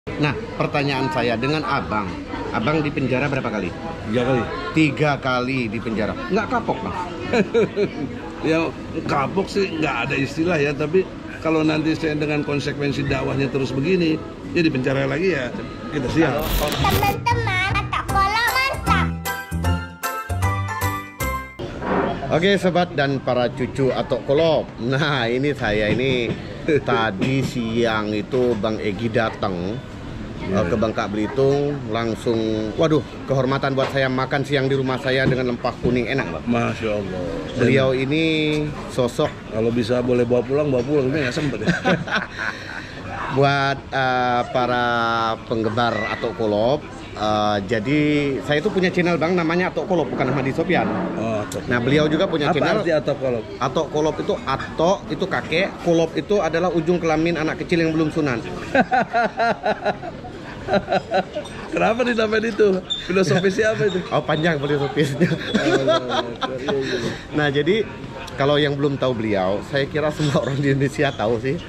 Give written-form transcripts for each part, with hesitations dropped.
Nah, pertanyaan saya dengan abang di penjara berapa kali? 3 kali. 3 kali di penjara. Nggak kapok, Bang? Ya kapok sih nggak ada istilah ya, tapi kalau nanti saya dengan konsekuensi dakwahnya terus begini, ya di penjara lagi ya kita siap. Teman-teman, Atok Kolok mantap. Oke sobat dan para cucu Atok Kolok. Nah ini saya ini tadi siang itu Bang Egy datang ke Bangka Belitung, langsung waduh kehormatan buat saya makan siang di rumah saya dengan lempah kuning enak Bang. Masya Allah. Beliau ini sosok Kalau bisa boleh bawa pulang, ini nggak sempet ya. buat para penggemar Atok Kolok. Jadi saya itu punya channel Bang namanya Atok Kolok, bukan Ahmadi Sofyan. Oh, Nah beliau juga punya apa channel. arti Atok Kolok? Atok Kolok itu atok itu kakek, kolop itu adalah ujung kelamin anak kecil yang belum sunat. Kenapa dinamain itu? Filosofisnya apa itu? Oh panjang filosofisnya. Nah jadi kalau yang belum tahu beliau, saya kira semua orang di Indonesia tahu sih.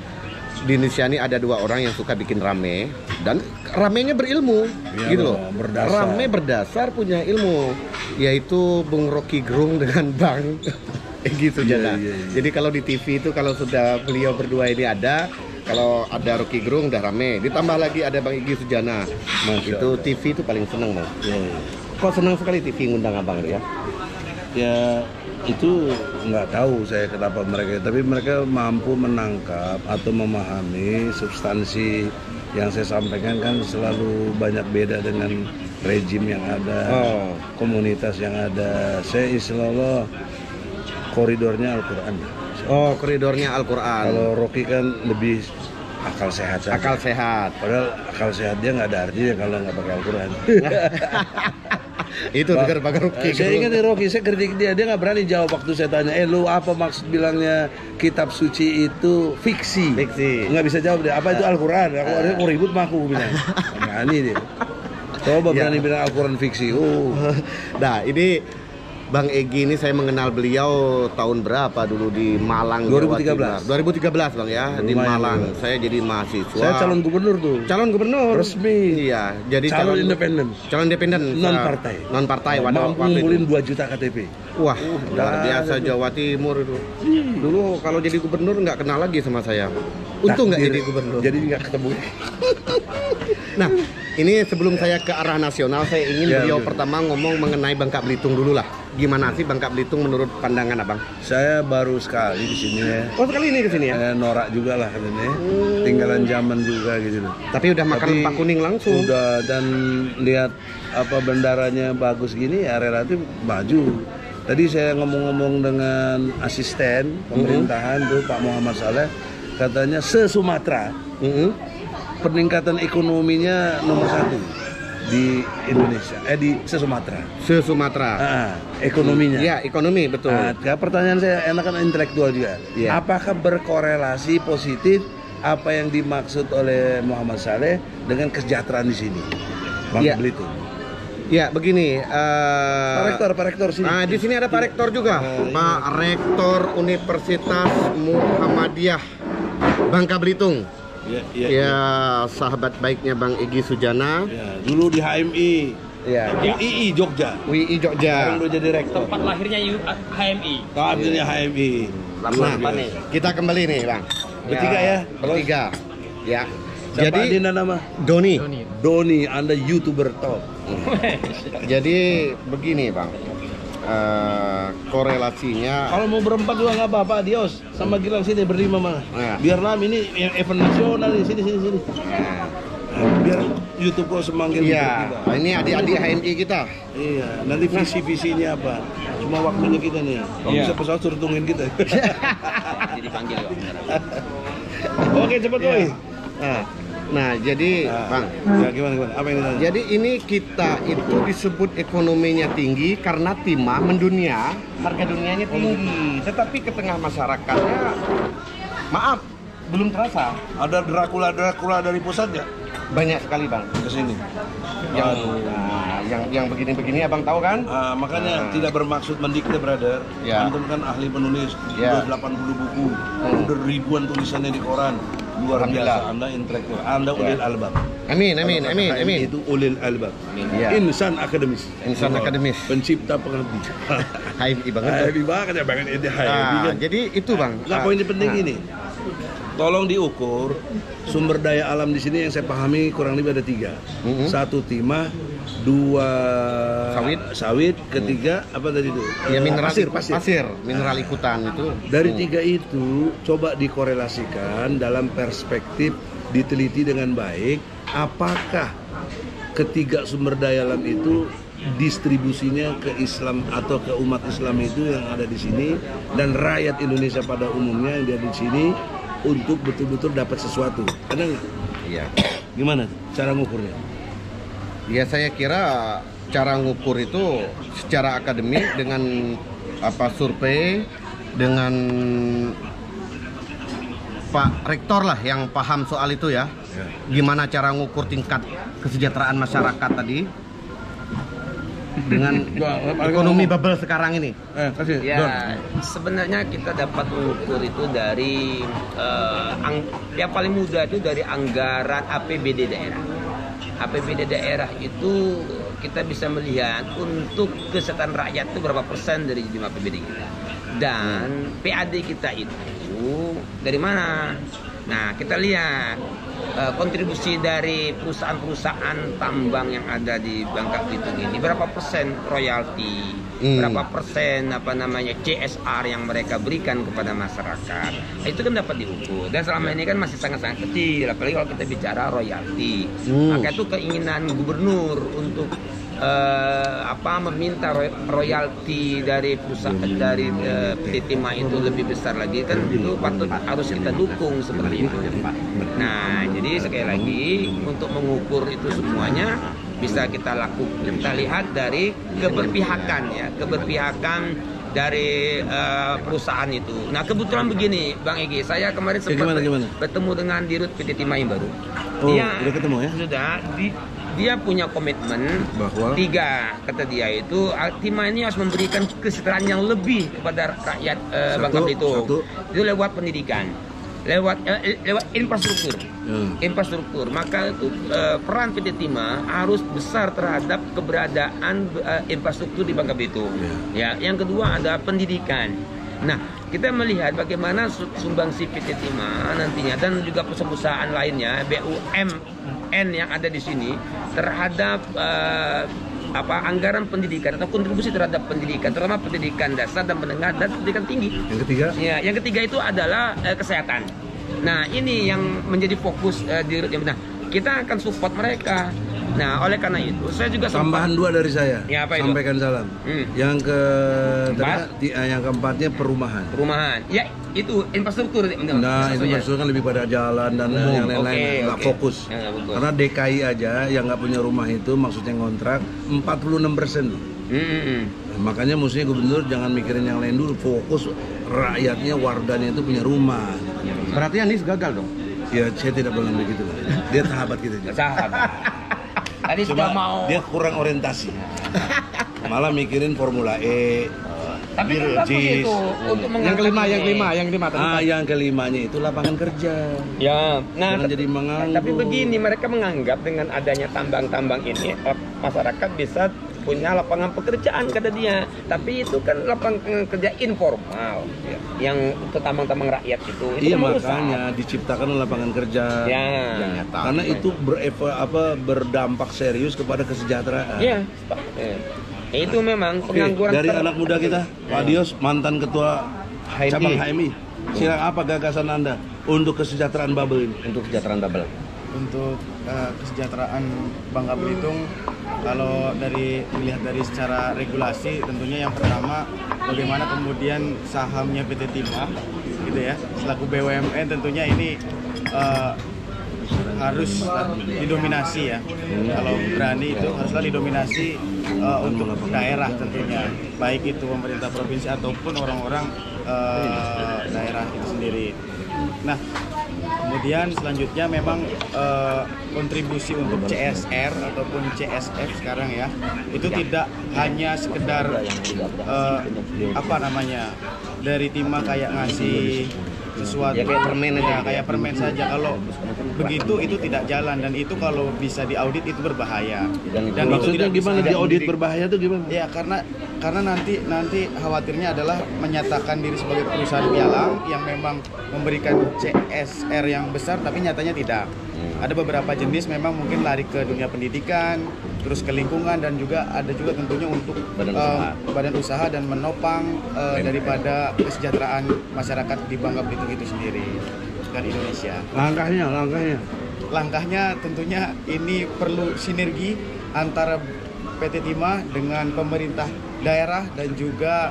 Di Indonesia ini ada 2 orang yang suka bikin rame dan ramenya berilmu, Ya, gitu loh. berdasar. Rame berdasar punya ilmu, yaitu Bung Rocky Gerung dengan Bang Egy Sujana. Iya. Jadi kalau di TV itu kalau sudah beliau berdua ini ada, kalau ada Rocky Gerung udah rame, ditambah lagi ada Bang Egy Sujana. Masya Itu Allah. TV itu paling seneng Bang. Ya, Kok senang sekali TV ngundang abang ya? ya itu nggak tahu saya kenapa mereka, tapi mereka mampu menangkap atau memahami substansi yang saya sampaikan kan selalu banyak beda dengan rejim yang ada, komunitas yang ada. Saya istilahnya koridornya Al-Quran. Oh, koridornya Al-Quran. Kalau Rocky kan lebih akal sehat saja. Akal sehat. Padahal akal sehat dia nggak ada artinya kalau nggak pakai Al-Quran. Itu dengar Bang Rocky. Saya ingat nih Rocky, saya kritik dia nggak berani jawab waktu saya tanya, lu apa maksud bilangnya kitab suci itu fiksi? Fiksi. Nggak bisa jawab dia, apa itu Al-Quran? Aku ribut mah aku bilang. Berani dia. Coba berani bilang Al-Quran fiksi. Nah ini Bang Egy ini saya mengenal beliau tahun berapa dulu di Malang, 2013. Jawa Timur. 2013 Bang ya, di Lumayan, Malang. lumayan. Saya jadi mahasiswa. Saya calon gubernur tuh. Calon gubernur. Resmi. Iya, jadi Calon independen. Calon independen. Non partai. Non partai. Mampu ngumpulin 2 juta KTP. Wah, luar biasa Jawa Timur itu. Dulu kalau jadi gubernur nggak kenal lagi sama saya. Untung nggak Takdir. jadi gubernur. Jadi nggak ketemu. Nah, ini sebelum saya ke arah nasional, saya ingin Ya, beliau betul. pertama ngomong mengenai Bangka Belitung dulu lah. Gimana sih Bangka Belitung menurut pandangan abang? Saya baru sekali di sini ya. Oh sekali ini kesini ya? Norak juga lah kan ini. Tinggalan zaman juga gitu loh. Tapi udah makan Tapi lempah kuning langsung. Udah, dan lihat apa bendaranya bagus gini ya relatif maju. Tadi saya ngomong-ngomong dengan asisten pemerintahan tuh Pak Muhammad Saleh, katanya se-Sumatera peningkatan ekonominya nomor 1 di Indonesia, di se-Sumatera. Se-Sumatera. Ekonominya. Ya, ekonomi betul. Nah, pertanyaan saya enak kan intelektual juga. Iya. Apakah berkorelasi positif apa yang dimaksud oleh Muhammad Saleh dengan kesejahteraan di sini? Bang Iya. Belitung. Ya, begini. Pak Rektor sini. Nah, di sini ada Pak Rektor juga. Pak Rektor Universitas Muhammadiyah Bangka Belitung. Ya, sahabat baiknya Bang Egy Sujana. Ya, dulu di HMI. Ya. UII Jogja. WI Jogja. Sekarang udah jadi rektor. Tempat lahirnya HMI. Akhirnya HMI. Luar Nah, biasa. kita kembali nih, Bang. Bertiga ya? Bertiga. Ya. Siapa Jadi Adina nama? Doni. Doni, Anda YouTuber top. Jadi begini, Bang. Korelasinya Kalau mau berempat juga nggak apa-apa, adios. Sama Gilang sini berlima mah. Nah. Biar ini event nasional nih, sini. Biar YouTube kok semakin iya, kita. ini adik-adik HMI kita. Iya, nanti visi-visinya apa? Cuma waktunya kita nih. Kalau bisa pesawat suruh tungguin kita. Jadi dipanggil kok. Oke, cepet boy. Nah, jadi Bang, Ya gimana? Apa yang ditanya? jadi ini kita itu disebut ekonominya tinggi karena timah mendunia, harga dunianya tinggi. Tetapi ke tengah masyarakatnya, maaf, belum terasa. Ada Dracula dari pusat nggak? Banyak sekali Bang. Ke sini. Yang begini-begini abang tahu kan? Makanya tidak bermaksud mendikte, brother. Ya. Antum kan ahli penulis, Ya. udah 80 buku, udah ribuan tulisannya di koran. luar Alhamdulillah. biasa. Anda intelektual, Anda ulil albab. Amin, Kalau kata HMI itu ulil albab. Iya. Insan akademis. Insan akademis. Pencipta pengerti. HMI banget. HMI banget ya, banget ini HMI Nah, kan. jadi itu Bang. Nah, poin penting Nah, ini. Tolong diukur sumber daya alam di sini yang saya pahami kurang lebih ada 3. Satu timah, 2 sawit, ketiga apa tadi itu? Ya mineral pasir. mineral ikutan itu. Dari 3 itu coba dikorelasikan dalam perspektif diteliti dengan baik apakah ketiga sumber daya alam itu distribusinya ke Islam atau ke umat Islam itu yang ada di sini dan rakyat Indonesia pada umumnya yang ada di sini untuk betul-betul dapat sesuatu. Ada nggak? Iya. Gimana cara ngukurnya? Ya saya kira cara ngukur itu secara akademik dengan survei dengan Pak Rektor lah yang paham soal itu ya. Gimana cara ngukur tingkat kesejahteraan masyarakat tadi dengan ekonomi bubble sekarang ini. Kasih. Ya, sebenarnya kita dapat mengukur itu dari yang paling mudah itu dari anggaran APBD daerah. APBD daerah itu kita bisa melihat untuk kesehatan rakyat itu berapa persen dari jumlah APBD kita. Dan PAD kita itu dari mana? Nah, kita lihat kontribusi dari perusahaan-perusahaan tambang yang ada di Bangka Belitung ini berapa persen royalti, berapa persen CSR yang mereka berikan kepada masyarakat. Itu kan dapat diukur dan selama ini kan masih sangat-sangat kecil, apalagi kalau kita bicara royalti. Maka itu keinginan gubernur untuk meminta royalti dari perusahaan dari PT Timah itu lebih besar lagi, kan itu patut harus kita dukung seperti itu. Nah, jadi sekali lagi untuk mengukur itu semuanya bisa kita lakukan, kita lihat dari keberpihakan dari perusahaan itu. Nah, kebetulan begini Bang Egy, saya kemarin sempat bertemu dengan Dirut PT Timah yang baru. Udah ketemu ya? Sudah. Dia punya komitmen bahwa 3, kata dia itu Timah ini harus memberikan kesejahteraan yang lebih kepada rakyat Bangka Belitung. Itu lewat pendidikan, lewat infrastruktur. Infrastruktur. Maka itu peran PT Timah harus besar terhadap keberadaan infrastruktur di Bangka Belitung. Ya, yang kedua ada pendidikan. Nah, kita melihat bagaimana sumbangsi PT Timah nantinya dan juga perusahaan lainnya BUMN yang ada di sini terhadap anggaran pendidikan atau kontribusi terhadap pendidikan, terutama pendidikan dasar dan menengah dan pendidikan tinggi. Yang ketiga? Ya, yang ketiga itu adalah kesehatan. Nah, ini yang menjadi fokus di nah, kita akan support mereka. Nah, oleh karena itu saya juga tambahan 2 dari saya. Ya, apa itu? Sampaikan salam. Yang keempatnya perumahan. Ya, itu infrastruktur. Nah, infrastruktur kan lebih pada jalan dan yang lain-lain, nggak fokus. Karena DKI aja yang nggak punya rumah itu maksudnya ngontrak 46%. Makanya mestinya gubernur jangan mikirin yang lain dulu, fokus rakyatnya, warganya itu punya rumah. Berarti Anies gagal dong? Ya, saya tidak bilang begitu. Dia sahabat kita juga. Sahabat. Tadi sudah mau. Dia kurang orientasi. Malah mikirin Formula E. Tapi kan bagus itu untuk yang kelima. Yang kelimanya itu lapangan kerja. Ya, nah jangan jadi menganggur. Tapi begini, mereka menganggap dengan adanya tambang-tambang ini masyarakat bisa punya lapangan pekerjaan, kata dia. Tapi itu kan lapangan kerja informal yang untuk tambang-tambang rakyat itu. Iya, makanya diciptakan lapangan kerja. Ya. Karena itu berdampak serius kepada kesejahteraan. Iya. Itu memang pengangguran. Dari anak muda kita, Pak Dios, mantan ketua cabang HMI. Silakan, apa gagasan Anda untuk kesejahteraan bubble ini? Untuk kesejahteraan bubble. Untuk kesejahteraan Bangka Belitung, kalau dilihat dari secara regulasi, tentunya yang pertama bagaimana kemudian sahamnya PT Timah, gitu ya, selaku BUMN tentunya ini harus didominasi ya. Kalau berani itu haruslah didominasi untuk daerah tentunya, baik itu pemerintah provinsi ataupun orang-orang daerah itu sendiri. Nah, kemudian selanjutnya memang kontribusi untuk CSR ataupun CSF sekarang ya, itu tidak hanya sekedar dari Timah kayak ngasih sesuatu. Ya, kayak permen aja. Ya, kayak permen saja. Kalau begitu itu tidak jalan, dan itu kalau bisa diaudit itu berbahaya. Dan itu Maksudnya tidak bisa gimana di audit diri- berbahaya tuh gimana? Ya, karena nanti khawatirnya adalah menyatakan diri sebagai perusahaan pialang yang memang memberikan CSR yang besar tapi nyatanya tidak. Ada beberapa jenis memang mungkin lari ke dunia pendidikan, terus ke lingkungan, dan juga ada juga tentunya untuk badan usaha dan menopang daripada kesejahteraan masyarakat di Bangka Belitung itu sendiri dan Indonesia. Langkahnya tentunya ini perlu sinergi antara PT Timah dengan pemerintah daerah dan juga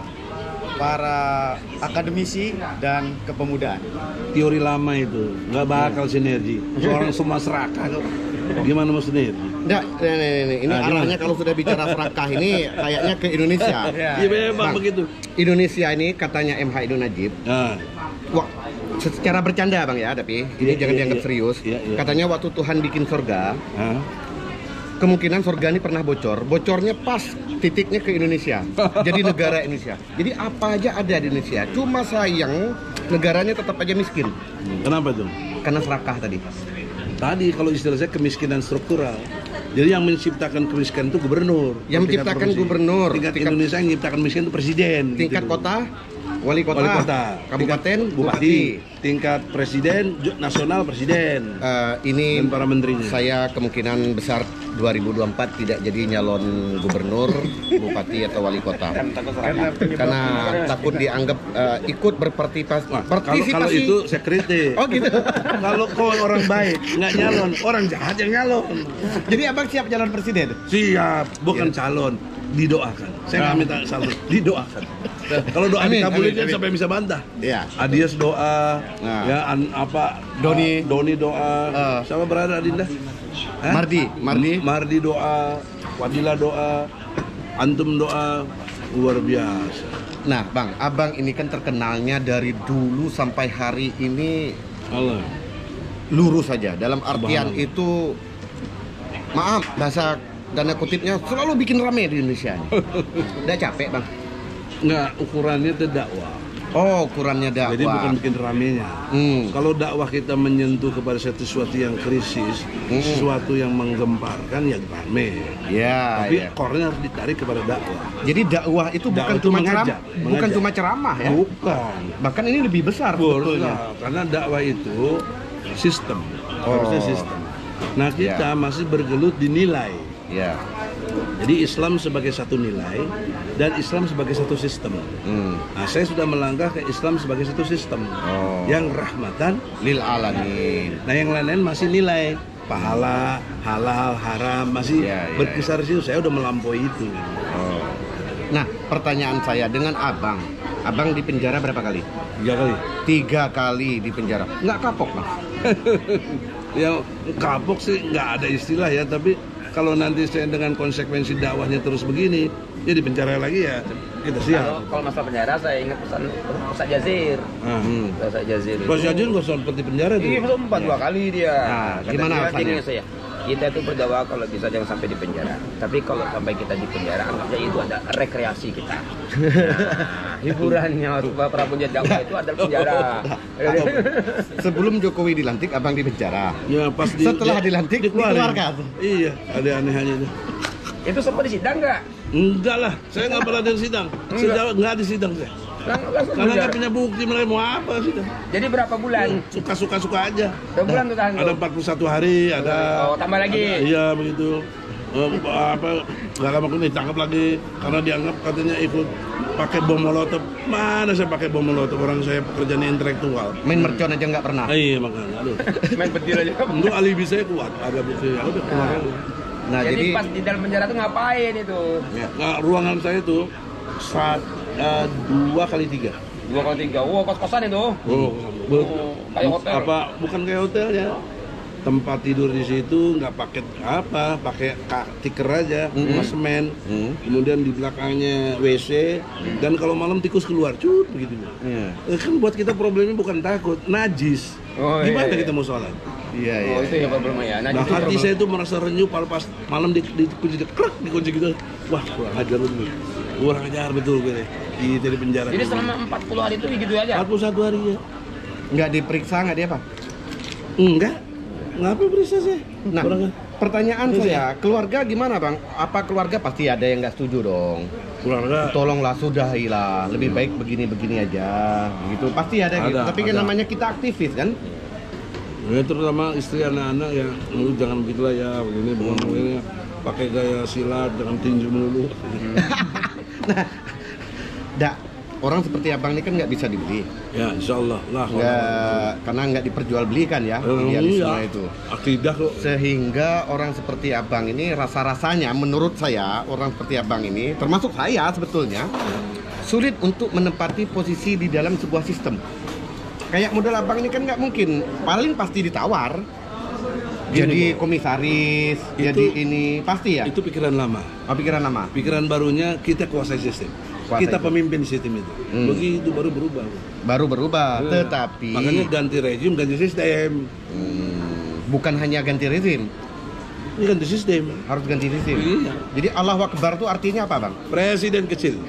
para akademisi dan kepemudaan. Teori lama itu nggak bakal sinergi. Seorang semua serakah kok. Gimana mau sinergi? Nggak, ini arahnya kalau sudah bicara serakah ini kayaknya ke Indonesia. Iya memang Bang, begitu. Indonesia ini katanya MH Idul Najib. Nah, Wah, secara bercanda Bang ya, tapi ini jangan dianggap serius. Iya. Katanya waktu Tuhan bikin surga, kemungkinan surga ini pernah bocor. Bocornya pas titiknya ke Indonesia. Jadi negara Indonesia. Jadi apa aja ada di Indonesia. Cuma sayang negaranya tetap aja miskin. kenapa tuh? Karena serakah tadi. Tadi kalau istilah saya kemiskinan struktural. Jadi yang menciptakan kemiskinan itu gubernur. Yang Tingkat menciptakan provinsi. gubernur. Tingkat Indonesia yang menciptakan miskin itu presiden. Tingkat gitu. kota, wali kota, Wali kota, kabupaten, tingkat bupati. tingkat presiden, nasional presiden, Ini dan para menterinya. saya kemungkinan besar 2024 tidak jadi nyalon gubernur, bupati atau wali kota. Karena takut dianggap ikut Wah, berpartisipasi. kalau itu saya kritik. Oh gitu. Kalau kau orang baik nggak nyalon, orang jahat yang nyalon. Jadi abang siap calon presiden? Siap, bukan calon, didoakan. Saya nggak minta calon, didoakan. Kalau doa Amin, dikabulin amin, kan amin. sampai bisa bantah. Iya. Adias doa, Nah. ya Doni doa, sama berada Adinda. Hah? Mardi doa, Wadila doa, Antum doa, luar biasa. Nah, Bang, abang ini kan terkenalnya dari dulu sampai hari ini Allah. lurus saja. Dalam artian Subhanallah. itu, maaf, bahasa tanda kutipnya selalu bikin rame di Indonesia. Udah capek, Bang? Nggak, ukurannya itu dakwah. Oh, ukurannya dakwah. Jadi bukan bikin ramenya. Kalau dakwah kita menyentuh kepada sesuatu yang krisis, sesuatu yang menggemparkan, ya rame. Ya, Tapi ya. core-nya harus ditarik kepada dakwah. Jadi dakwah itu Dakwah bukan itu cuma mengajak, bukan mengajak. cuma ceramah ya. Bukan. Bahkan ini lebih besar sebetulnya. Nah, karena dakwah itu sistem, Oh. harusnya sistem. Nah kita masih bergelut di nilai. Ya. Jadi Islam sebagai satu nilai dan Islam sebagai satu sistem. Nah saya sudah melangkah ke Islam sebagai satu sistem Oh. yang rahmatan. Lil alamin. Nah yang lain-lain masih nilai pahala, halal, haram masih Ya, ya, berkisar di situ. Saya udah melampaui itu. Oh. Nah, pertanyaan saya dengan abang di penjara berapa kali? 3 kali. 3 kali di penjara. Nggak kapok, Bang? Ya kapok sih nggak ada istilah ya, tapi kalau nanti saya dengan konsekuensi dakwahnya terus begini, ya di penjara lagi ya kita siap. Kalau masalah penjara saya ingat pesan Ustaz Jazir. Ustaz Jazir. Bos Jajun nggak sempat di penjara tuh. Iya, sempat 2 kali dia. Nah, gimana dia, alasannya? gini saya. Kita itu berdakwah kalau bisa jangan sampai di penjara. Tapi kalau sampai kita di penjara, anggapnya itu ada rekreasi kita. Nah, hiburannya supaya para penjara dakwah itu adalah penjara. Sebelum Jokowi dilantik, abang di penjara. Ya pas Setelah dilantik, dikeluarkan. Iya, ada aneh-anehnya itu. Itu sempat di sidang nggak? Enggak lah, saya nggak pernah di sidang. Sejauh nggak di sidang saya. Langsung Karena nggak penjara. punya bukti, mereka mau apa sidang. Jadi berapa bulan? Suka-suka aja. Berapa bulan tuh tahan? Ada 41 hari, ada. Oh, tambah lagi. Iya begitu. Nggak lama kemudian ditangkap lagi karena dianggap katanya ikut pakai bom molotov. Mana saya pakai bom molotov, orang saya pekerjaan intelektual. Main mercon aja nggak pernah. Iya makanya, aduh. Main petir aja. Untuk alibi saya kuat, ada bukti. Ya udah keluar aja. Nah, Jadi jadi pas di dalam penjara tuh ngapain itu? Nah, ruangan saya itu 2 kali 3. 2 kali 3. Wah, kos-kosan itu. Kayak hotel. Apa bukan kayak hotel ya? Tempat tidur di situ nggak pakai apa, pakai tikar aja, sama semen. Kemudian di belakangnya WC dan kalau malam tikus keluar, cut begitu. Kan buat kita problemnya bukan takut, najis. Oh, Gimana iya, kita mau sholat? iya, iya. Oh, itu ya problemnya ya. Nah, hati saya itu merasa renyuh pas malam dikunci, krek dikunci gitu. Wah, kurang ajar betul. Kurang ajar betul gue. Di penjara. Jadi selama 40 hari itu gitu aja. 41 hari ya. Nggak diperiksa, nggak dia apa? Enggak. Ngapa periksa sih? Nah, pertanyaan saya, keluarga gimana bang? Apa keluarga pasti ada yang nggak setuju dong? Keluarga Tolonglah sudahilah, lebih baik begini-begini aja, gitu. Pasti ada gitu. Tapi kan ada. namanya kita aktivis kan? ya, terutama istri anak-anak ya, lu jangan begitulah ya, begini bukan begini. Pakai gaya silat, jangan tinju melulu. Nah, orang seperti abang ini kan nggak bisa dibeli, Ya, insya Allah lah. karena nggak diperjualbelikan ya, idealisme itu. Akidah kok. Sehingga orang seperti abang ini rasa-rasanya, menurut saya orang seperti abang ini, termasuk saya sebetulnya, sulit untuk menempati posisi di dalam sebuah sistem. Kayak model abang ini kan nggak mungkin, paling pasti ditawar. Jadi komisaris, jadi ini pasti ya. Itu pikiran lama. Pikiran lama. Pikiran barunya kita kuasai sistem. Kita pemimpin sistem itu. Begitu baru berubah. Baru berubah, Nah, tetapi makanya ganti rezim, ganti sistem. bukan hanya ganti rezim, Ini ganti sistem. harus ganti rezim. Iya. Jadi Allahu Akbar itu artinya apa bang? Presiden kecil,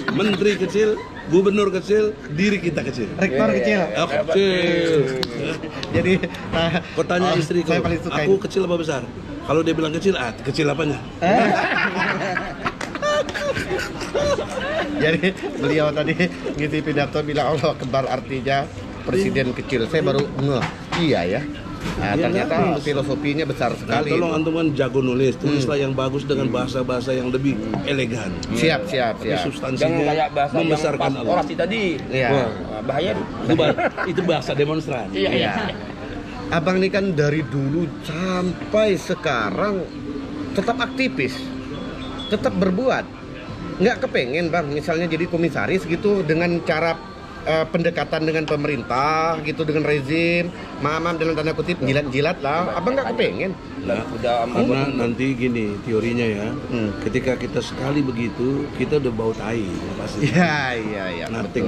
menteri kecil, gubernur kecil, diri kita kecil. Rektor kecil. Kecil. Jadi Kau tanya istriku, saya paling suka aku ini. kecil apa besar? Kalau dia bilang kecil, kecil apanya? Jadi beliau tadi ngisi pidato bilang Allah Akbar artinya presiden kecil. Saya baru ngeh. Iya ya. Nah, Iya, ternyata bagus. filosofinya besar Nah, sekali. tolong antum kan jago nulis, tulislah yang bagus dengan bahasa-bahasa yang lebih elegan. Siap. Tapi Jangan substansinya kayak bahasa yang membesarkan pas Allah. orasi tadi. Iya. Wah, Bahaya. itu bahasa demonstran. Iya. Abang ini kan dari dulu sampai sekarang tetap aktivis, tetap berbuat. Nggak kepengen bang, misalnya jadi komisaris gitu dengan cara pendekatan dengan pemerintah gitu, dengan rezim, maaf dalam tanda kutip jilat-jilat lah. Abang nggak kepengen. Nah, Udah karena nanti gini teorinya ya, ketika kita sekali begitu, kita udah bau tai pasti. Iya. Nothing.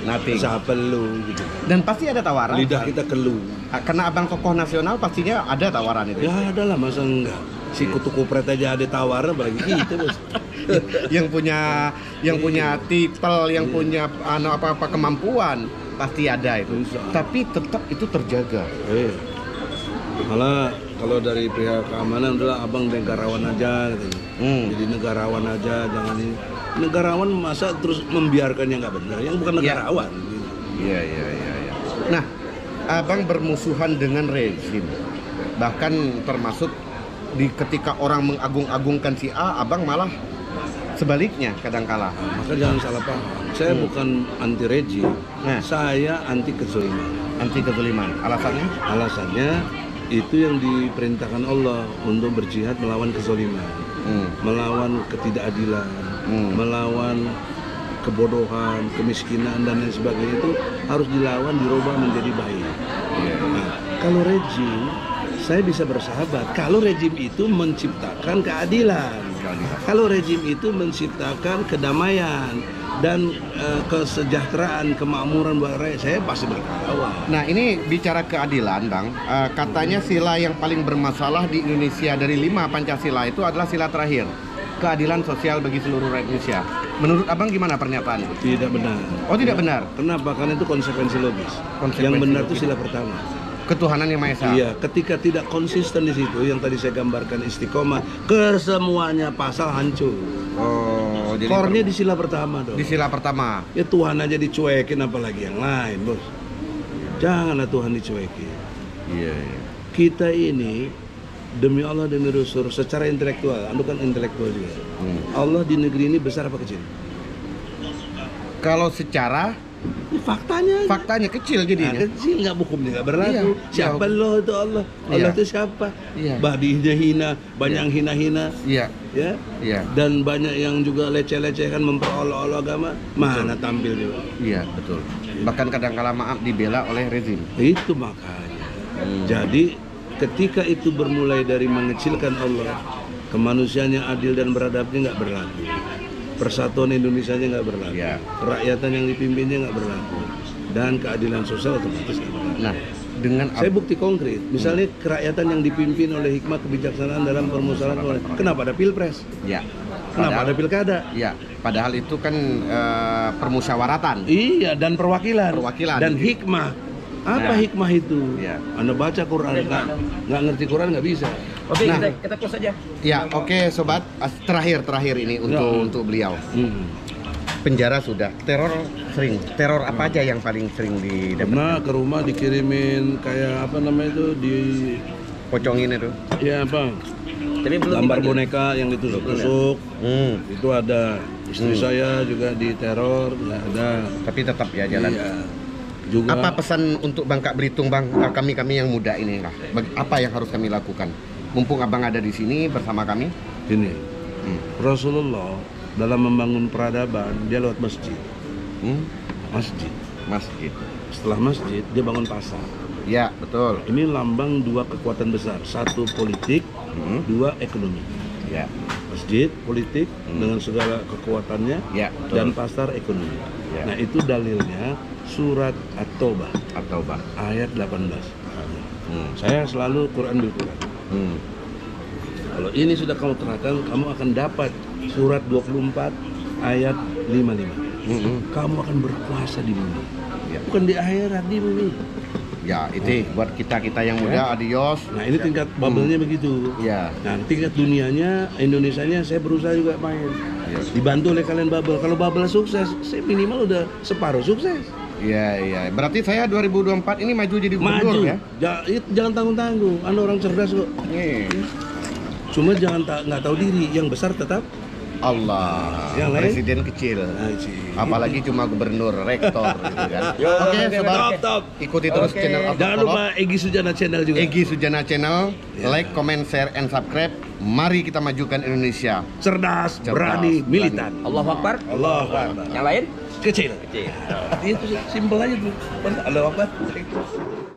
Nothing. Siapa lu gitu. Dan pasti ada tawaran. Lidah kita kelu. Karena abang tokoh nasional pastinya ada tawaran itu. Ya ada lah, masa enggak? Si kutu kupret aja ada tawaran, apalagi kita bos. yang punya titel, yang punya apa kemampuan pasti ada itu. Tapi tetap itu terjaga. Malah kalau dari pihak keamanan adalah abang negarawan aja katanya. Jadi negarawan aja, jangan ini. Negarawan masa terus membiarkan yang nggak benar, yang bukan negarawan. Iya. Nah, abang bermusuhan dengan rezim. Bahkan termasuk ketika orang mengagung-agungkan si A, abang malah sebaliknya kadangkala. Maka jangan salah paham. Saya bukan anti rejim, saya anti kezaliman. Anti kezaliman. Alasannya? Alasannya itu yang diperintahkan Allah untuk berjihad melawan kezaliman, melawan ketidakadilan, melawan kebodohan, kemiskinan dan lain sebagainya, itu harus dilawan, dirubah menjadi baik. Nah, kalau rejim, saya bisa bersahabat kalau rejim itu menciptakan keadilan. Kalau rejim itu menciptakan kedamaian dan kesejahteraan, kemakmuran buat rakyat, saya pasti berkawan. Nah, ini bicara keadilan, Bang. Katanya sila yang paling bermasalah di Indonesia dari 5 Pancasila itu adalah sila terakhir, keadilan sosial bagi seluruh rakyat Indonesia. Menurut Abang gimana pernyataan? Tidak benar. Oh, tidak benar. Kenapa? Karena itu konsekuensi logis. Konsekuensi Yang benar itu logis. sila pertama. Ketuhanan yang Maha Esa. Iya, ketika tidak konsisten di situ, yang tadi saya gambarkan istiqomah, kesemuanya pasal hancur. Oh, jadi Core-nya di sila pertama dong. di sila pertama. Ya Tuhan aja dicuekin, apalagi yang lain, bos. Janganlah Tuhan dicuekin. Iya. Kita ini demi Allah dan Rasul secara intelektual, Anda kan intelektual juga. Allah di negeri ini besar apa kecil? Kalau secara Ini faktanya. faktanya kecil jadinya. Kecil, nggak hukumnya nggak berlaku. Iya. Siapa Allah itu Allah? Allah Iya. itu siapa? Iya. Badinya hina, banyak yang hina-hina, Iya. ya. Iya. Dan banyak yang juga leceh-lecehkan memperolok-olok agama. Mana tampil juga? Iya, betul. Bahkan kadang-kala maaf dibela oleh rezim. Itu makanya. Jadi ketika itu bermulai dari mengecilkan Allah, kemanusiaan yang adil dan beradabnya nggak berlaku. Persatuan Indonesianya nggak berlaku, Ya. kerakyatan yang dipimpinnya nggak berlaku, dan keadilan sosial otomatis nggak berlaku. Nah, dengan Saya bukti konkret, misalnya kerakyatan yang dipimpin oleh hikmah kebijaksanaan dalam permusyawaratan, kenapa ada pilpres? ya. Kenapa ada pilkada? Ya, padahal itu kan permusyawaratan. Iya, dan perwakilan. Perwakilan. Dan hikmah. Apa Nah. hikmah itu? Ya. Anda baca Quran, nggak ngerti Quran nggak bisa. Oke, Nah. kita close aja. Ya, oke sobat, terakhir ini untuk beliau. Penjara sudah, teror sering. Teror apa aja yang paling sering didapat? Karena ke rumah dikirimin kayak apa namanya itu di Pocongin itu. ya apa? Tapi belum Gambar dipanggil. boneka yang ditusuk-tusuk. Itu ada. Istri saya juga diteror, nggak ada. Tapi tetap ya jalan. Iya. Juga Apa pesan untuk Bangka Belitung, Bang? Kami yang muda ini lah. Apa yang harus kami lakukan? Mumpung Abang ada di sini bersama kami. gini. Rasulullah dalam membangun peradaban dia lewat masjid. Masjid. Masjid. Setelah masjid dia bangun pasar. Ya, betul. Ini lambang dua kekuatan besar. Satu politik, dua ekonomi. Ya. Masjid, politik dengan segala kekuatannya, Ya, betul. dan pasar ekonomi. Ya. Nah itu dalilnya surat At-Taubah Atau Bang. ayat 18. Saya selalu Quran bil Quran. Kalau ini sudah kamu terangkan, kamu akan dapat surat 24 ayat 55. Kamu akan berkuasa di bumi. Ya. Bukan di akhirat, di bumi. Ya, itu buat kita yang muda, adios. Nah ini tingkat bubble-nya begitu. Ya. Nah tingkat dunianya, Indonesianya saya berusaha juga main. Yes. Dibantu oleh kalian bubble. Kalau bubble sukses, saya minimal udah separuh sukses. Iya. Berarti saya 2024 ini maju jadi gubernur Maju. ya? Jangan tanggung-tanggung. Anda orang cerdas kok. Cuma jangan nggak tahu diri. Yang besar tetap Allah. Yang lain? Presiden kecil. Apalagi cuma gubernur, rektor gitu kan. Oke, sobat. top. Ikuti terus channel Auto Jangan lupa Egy Sujana Channel juga. Egy Sujana Channel, like, comment, share, and subscribe. Mari kita majukan Indonesia. Cerdas, Cerdas, berani, berani. militan. Allahu Akbar. Allah Yang lain? kecil. Kecil. Itu simpel aja tuh. Allah Akbar.